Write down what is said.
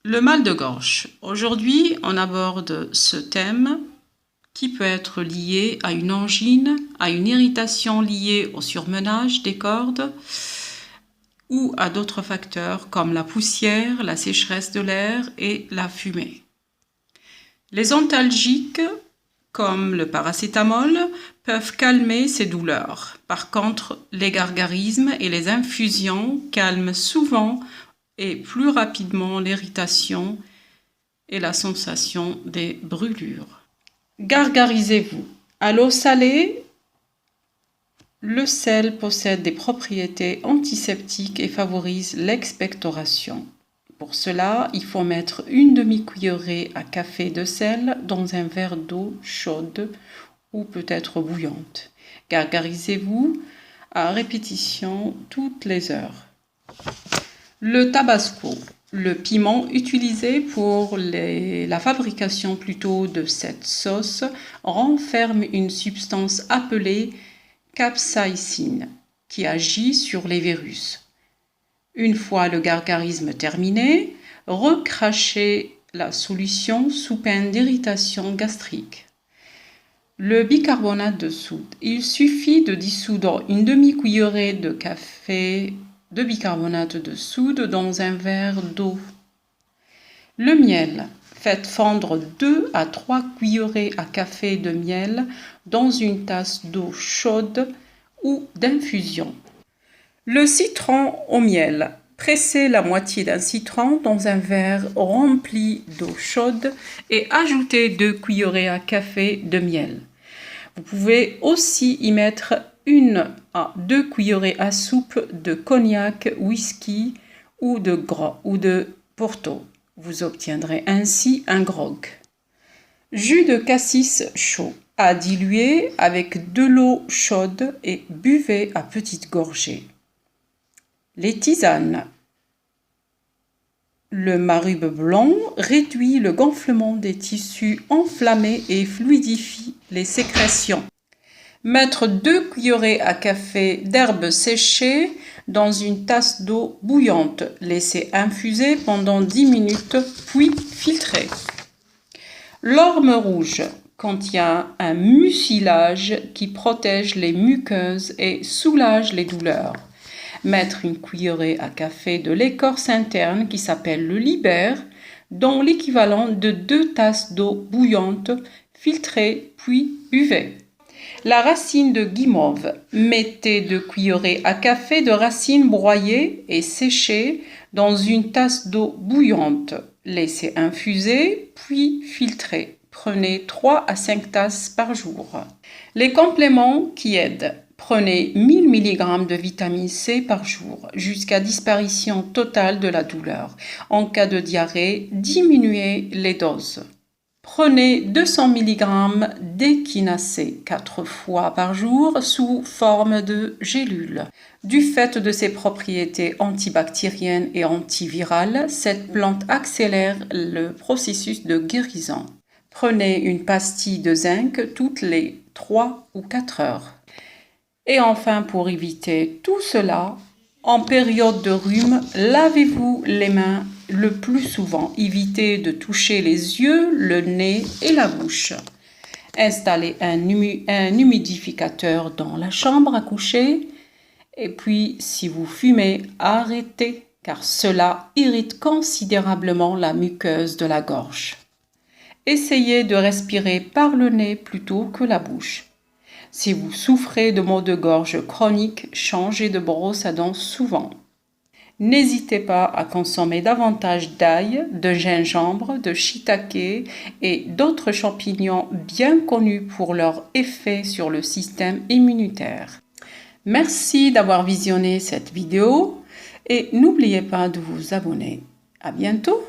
Le mal de gorge. Aujourd'hui, on aborde ce thème qui peut être lié à une angine, à une irritation liée au surmenage des cordes ou à d'autres facteurs comme la poussière, la sécheresse de l'air et la fumée. Les antalgiques, comme le paracétamol, peuvent calmer ces douleurs. Par contre, les gargarismes et les infusions calment souvent et plus rapidement l'irritation et la sensation des brûlures. Gargarisez-vous. À l'eau salée, le sel possède des propriétés antiseptiques et favorise l'expectoration. Pour cela, il faut mettre une demi-cuillerée à café de sel dans un verre d'eau chaude ou peut-être bouillante. Gargarisez-vous à répétition toutes les heures. Le tabasco, le piment utilisé pour la fabrication plutôt de cette sauce, renferme une substance appelée capsaïcine qui agit sur les virus. Une fois le gargarisme terminé, recrachez la solution sous peine d'irritation gastrique. Le bicarbonate de soude. Il suffit de dissoudre une demi-cuillerée de café de bicarbonate de soude dans un verre d'eau. Le miel. Faites fondre 2 à 3 cuillerées à café de miel dans une tasse d'eau chaude ou d'infusion. Le citron au miel. Pressez la moitié d'un citron dans un verre rempli d'eau chaude et ajoutez 2 cuillerées à café de miel. Vous pouvez aussi y mettre 1 à 2 cuillerées à soupe de cognac, whisky ou de porto. Vous obtiendrez ainsi un grog. Jus de cassis chaud à diluer avec de l'eau chaude et buvez à petites gorgées. Les tisanes. Le marube blanc réduit le gonflement des tissus enflammés et fluidifie les sécrétions. Mettre 2 cuillerées à café d'herbes séchées dans une tasse d'eau bouillante. Laisser infuser pendant 10 minutes, puis filtrer. L'orme rouge contient un mucilage qui protège les muqueuses et soulage les douleurs. Mettre une cuillerée à café de l'écorce interne qui s'appelle le libère dans l'équivalent de 2 tasses d'eau bouillante, filtrez puis buvez. La racine de guimauve. Mettez 2 cuillerées à café de racines broyées et séchées dans une tasse d'eau bouillante. Laissez infuser puis filtrer. Prenez 3 à 5 tasses par jour. Les compléments qui aident. Prenez 1000 mg de vitamine C par jour jusqu'à disparition totale de la douleur. En cas de diarrhée, diminuez les doses. Prenez 200 mg d'équinacée 4 fois par jour sous forme de gélule. Du fait de ses propriétés antibactériennes et antivirales, cette plante accélère le processus de guérison. Prenez une pastille de zinc toutes les 3 ou 4 heures. Et enfin, pour éviter tout cela, en période de rhume, lavez-vous les mains le plus souvent. Évitez de toucher les yeux, le nez et la bouche. Installez un humidificateur dans la chambre à coucher. Et puis, si vous fumez, arrêtez, car cela irrite considérablement la muqueuse de la gorge. Essayez de respirer par le nez plutôt que la bouche. Si vous souffrez de maux de gorge chroniques, changez de brosse à dents souvent. N'hésitez pas à consommer davantage d'ail, de gingembre, de shiitake et d'autres champignons bien connus pour leur effet sur le système immunitaire. Merci d'avoir visionné cette vidéo et n'oubliez pas de vous abonner. À bientôt!